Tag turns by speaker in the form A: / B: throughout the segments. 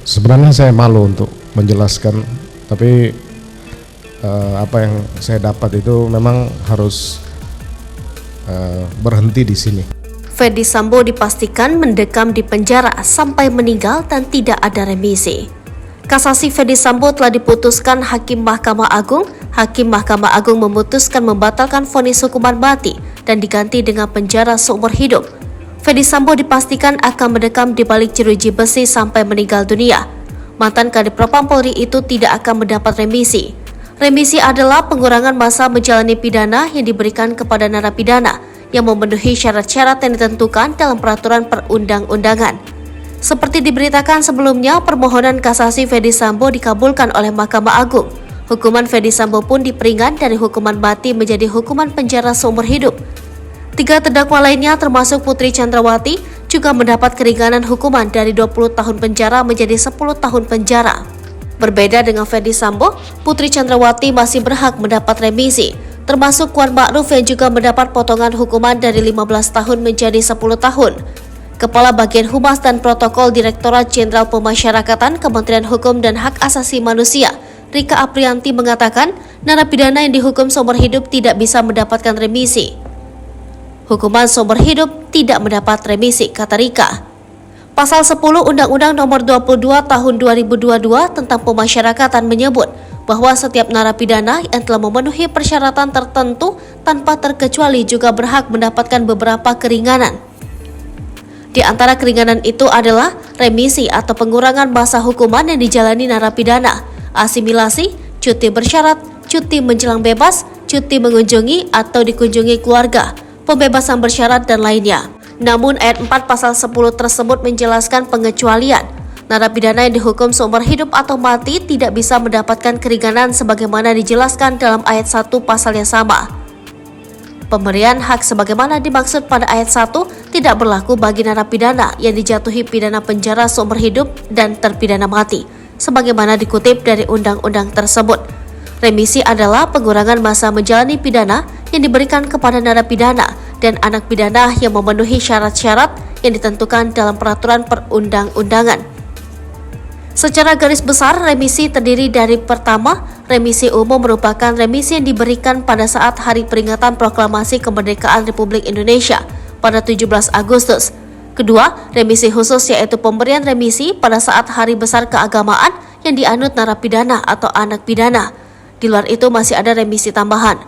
A: Sebenarnya saya malu untuk menjelaskan, tapi apa yang saya dapat itu memang harus berhenti di sini.
B: Ferdy Sambo dipastikan mendekam di penjara sampai meninggal dan tidak ada remisi. Kasasi Ferdy Sambo telah diputuskan Hakim Mahkamah Agung. Hakim Mahkamah Agung memutuskan membatalkan vonis hukuman mati dan diganti dengan penjara seumur hidup. Ferdy Sambo dipastikan akan mendekam di balik jeruji besi sampai meninggal dunia. Mantan Kadif Propam Polri itu tidak akan mendapat remisi. Remisi adalah pengurangan masa menjalani pidana yang diberikan kepada narapidana yang memenuhi syarat-syarat yang ditentukan dalam peraturan perundang-undangan. Seperti diberitakan sebelumnya, permohonan kasasi Ferdy Sambo dikabulkan oleh Mahkamah Agung. Hukuman Ferdy Sambo pun diperingan dari hukuman mati menjadi hukuman penjara seumur hidup. 3 terdakwa lainnya termasuk Putri Chandrawati juga mendapat keringanan hukuman dari 20 tahun penjara menjadi 10 tahun penjara. Berbeda dengan Ferdy Sambo, Putri Chandrawati masih berhak mendapat remisi, termasuk Kuat Ma'ruf yang juga mendapat potongan hukuman dari 15 tahun menjadi 10 tahun. Kepala Bagian Humas dan Protokol Direktorat Jenderal Pemasyarakatan Kementerian Hukum dan Hak Asasi Manusia, Rika Aprianti mengatakan, narapidana yang dihukum seumur hidup tidak bisa mendapatkan remisi. Hukuman seumur hidup tidak mendapat remisi, kata Rika. Pasal 10 Undang-Undang Nomor 22 Tahun 2022 tentang Pemasyarakatan menyebut bahwa setiap narapidana yang telah memenuhi persyaratan tertentu tanpa terkecuali juga berhak mendapatkan beberapa keringanan. Di antara keringanan itu adalah remisi atau pengurangan masa hukuman yang dijalani narapidana, asimilasi, cuti bersyarat, cuti menjelang bebas, cuti mengunjungi atau dikunjungi keluarga, pembebasan bersyarat dan lainnya. Namun ayat 4 pasal 10 tersebut menjelaskan pengecualian. Narapidana yang dihukum seumur hidup atau mati tidak bisa mendapatkan keringanan sebagaimana dijelaskan dalam ayat 1 pasal yang sama. Pemberian hak sebagaimana dimaksud pada ayat 1 tidak berlaku bagi narapidana yang dijatuhi pidana penjara seumur hidup dan terpidana mati, sebagaimana dikutip dari undang-undang tersebut. Remisi adalah pengurangan masa menjalani pidana yang diberikan kepada narapidana dan anak pidana yang memenuhi syarat-syarat yang ditentukan dalam peraturan perundang-undangan. Secara garis besar, remisi terdiri dari pertama, remisi umum merupakan remisi yang diberikan pada saat hari peringatan proklamasi kemerdekaan Republik Indonesia pada 17 Agustus. Kedua, remisi khusus yaitu pemberian remisi pada saat hari besar keagamaan yang dianut narapidana atau anak pidana. Di luar itu masih ada remisi tambahan.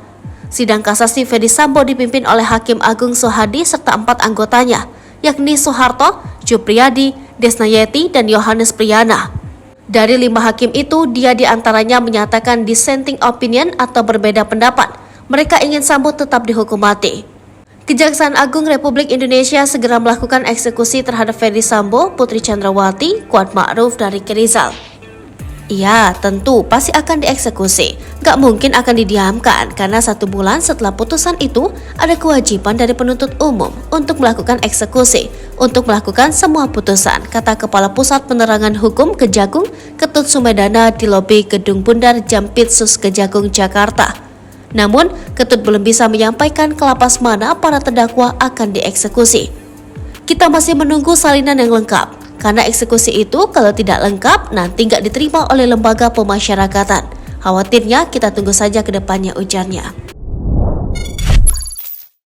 B: Sidang kasasi Ferdy Sambo dipimpin oleh Hakim Agung Sohadi serta 4 anggotanya, yakni Soeharto, Jupriyadi, Desnayeti, dan Yohanes Priyana. Dari 5 hakim itu, dia diantaranya menyatakan dissenting opinion atau berbeda pendapat. Mereka ingin Sambo tetap dihukum mati. Kejaksaan Agung Republik Indonesia segera melakukan eksekusi terhadap Ferdy Sambo, Putri Chandrawati, Kuat Ma'ruf, dan Ricky Rizal. Iya, tentu pasti akan dieksekusi. Gak mungkin akan didiamkan karena 1 bulan setelah putusan itu ada kewajiban dari penuntut umum untuk melakukan eksekusi, untuk melakukan semua putusan, kata Kepala Pusat Penerangan Hukum Kejagung, Ketut Sumedana di lobi Gedung Bundar Jampitsus Kejagung, Jakarta. Namun, Ketut belum bisa menyampaikan ke lapas mana para terdakwa akan dieksekusi. Kita masih menunggu salinan yang lengkap. Karena eksekusi itu kalau tidak lengkap nanti nggak diterima oleh lembaga pemasyarakatan. Khawatirnya kita tunggu saja ke depannya, ujarnya.